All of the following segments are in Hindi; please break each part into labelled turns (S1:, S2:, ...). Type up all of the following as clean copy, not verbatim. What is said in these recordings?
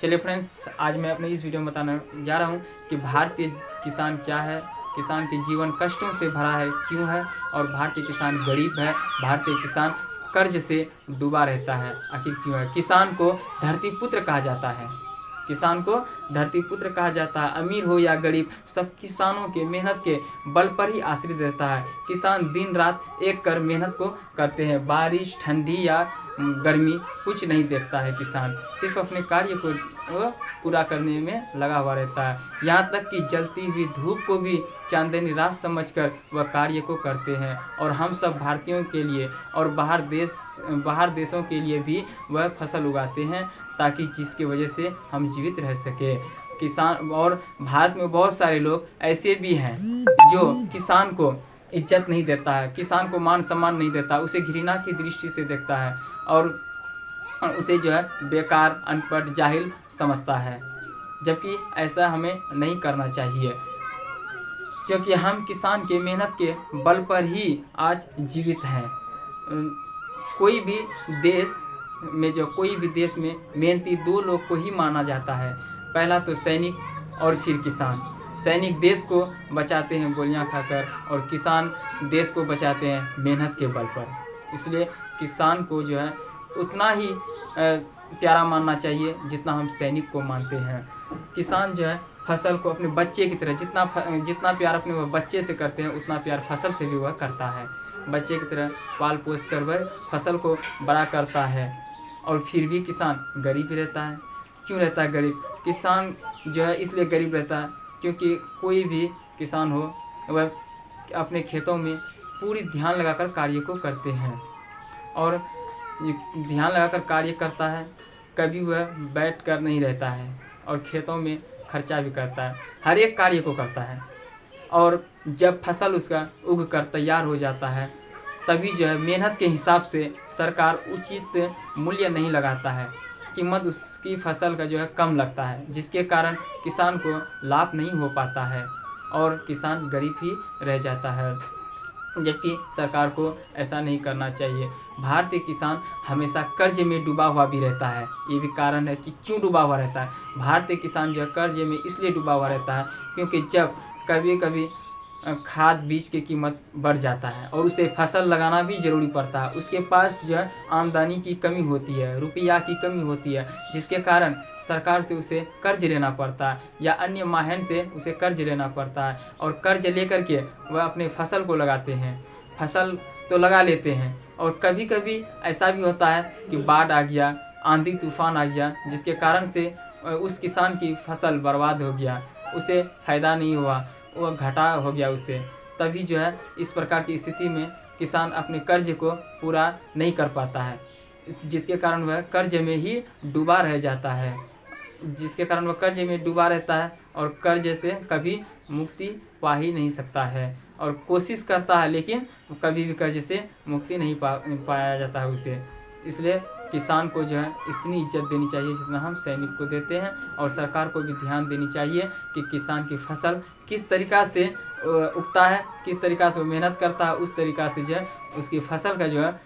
S1: चलिए फ्रेंड्स, आज मैं अपने इस वीडियो में बताने जा रहा हूँ कि भारतीय किसान क्या है, किसान के जीवन कष्टों से भरा है क्यों है, और भारतीय किसान गरीब है, भारतीय किसान कर्ज से डूबा रहता है आखिर क्यों है। किसान को धरती पुत्र कहा जाता है, किसान को धरती पुत्र कहा जाता है। अमीर हो या गरीब, सब किसानों के मेहनत के बल पर ही आश्रित रहता है। किसान दिन रात एक कर मेहनत को करते हैं, बारिश ठंडी या गर्मी कुछ नहीं देखता है। किसान सिर्फ अपने कार्य को पूरा करने में लगा हुआ रहता है। यहाँ तक कि जलती हुई धूप को भी चांदनी रात समझकर वह कार्य को करते हैं। और हम सब भारतीयों के लिए और बाहर देशों के लिए भी वह फसल उगाते हैं, ताकि जिसकी वजह से हम जीवित रह सके। किसान और भारत में बहुत सारे लोग ऐसे भी हैं जो किसान को इज्जत नहीं देता है, किसान को मान सम्मान नहीं देता, उसे घृणा की दृष्टि से देखता है और उसे जो है बेकार, अनपढ़, जाहिल समझता है। जबकि ऐसा हमें नहीं करना चाहिए, क्योंकि हम किसान के मेहनत के बल पर ही आज जीवित हैं। कोई भी देश में मेहनती दो लोग को ही माना जाता है, पहला तो सैनिक और फिर किसान। सैनिक देश को बचाते हैं गोलियां खाकर, और किसान देश को बचाते हैं मेहनत के बल पर। इसलिए किसान को जो है उतना ही प्यारा मानना चाहिए जितना हम सैनिक को मानते हैं। किसान जो है फसल को अपने बच्चे की तरह, जितना प्यार अपने वह बच्चे से करते हैं, उतना प्यार फसल से भी वह करता है। बच्चे की तरह पाल पोस कर वह फसल को बड़ा करता है। और फिर भी किसान गरीब ही रहता है। क्यों रहता है गरीब? किसान जो है इसलिए गरीब रहता है क्योंकि कोई भी किसान हो, वह अपने खेतों में पूरी ध्यान लगाकर कार्य को करते हैं, और ध्यान लगाकर कार्य करता है। कभी वह बैठ कर नहीं रहता है, और खेतों में खर्चा भी करता है, हर एक कार्य को करता है। और जब फसल उसका उग कर तैयार हो जाता है, तभी जो है मेहनत के हिसाब से सरकार उचित मूल्य नहीं लगाता है, कीमत उसकी फसल का जो है कम लगता है, जिसके कारण किसान को लाभ नहीं हो पाता है और किसान गरीब ही रह जाता है। जबकि सरकार को ऐसा नहीं करना चाहिए। भारतीय किसान हमेशा कर्ज में डूबा हुआ भी रहता है। ये भी कारण है कि क्यों डूबा हुआ रहता है। भारतीय किसान जो है कर्ज में इसलिए डूबा हुआ रहता है क्योंकि जब कभी कभी खाद बीज की कीमत बढ़ जाता है और उसे फसल लगाना भी ज़रूरी पड़ता है, उसके पास जो है आमदनी की कमी होती है, रुपया की कमी होती है, जिसके कारण सरकार से उसे कर्ज लेना पड़ता है या अन्य माहन से उसे कर्ज लेना पड़ता है। और कर्ज लेकर के वह अपने फसल को लगाते हैं। फसल तो लगा लेते हैं, और कभी कभी ऐसा भी होता है कि बाढ़ आ गया, आंधी तूफान आ गया, जिसके कारण से उस किसान की फसल बर्बाद हो गया, उसे फ़ायदा नहीं हुआ, वह घाटा हो गया उसे। तभी जो है इस प्रकार की स्थिति में किसान अपने कर्ज को पूरा नहीं कर पाता है, जिसके कारण वह कर्ज में ही डूबा रह जाता है, और कर्ज से कभी मुक्ति पा ही नहीं सकता है। और कोशिश करता है, लेकिन कभी भी कर्ज से मुक्ति नहीं पाया जाता है उसे। इसलिए किसान को जो है इतनी इज्जत देनी चाहिए जितना हम सैनिक को देते हैं, और सरकार को भी ध्यान देनी चाहिए कि किसान की फसल किस तरीक़ा से उगता है, किस तरीक़ा से वो मेहनत करता है, उस तरीक़ा से जो है उसकी फसल का जो है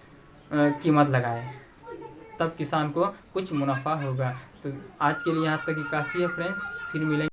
S1: कीमत लगाए, तब किसान को कुछ मुनाफा होगा। तो आज के लिए यहाँ तक ही काफ़ी है फ्रेंड्स, फिर मिलेंगे।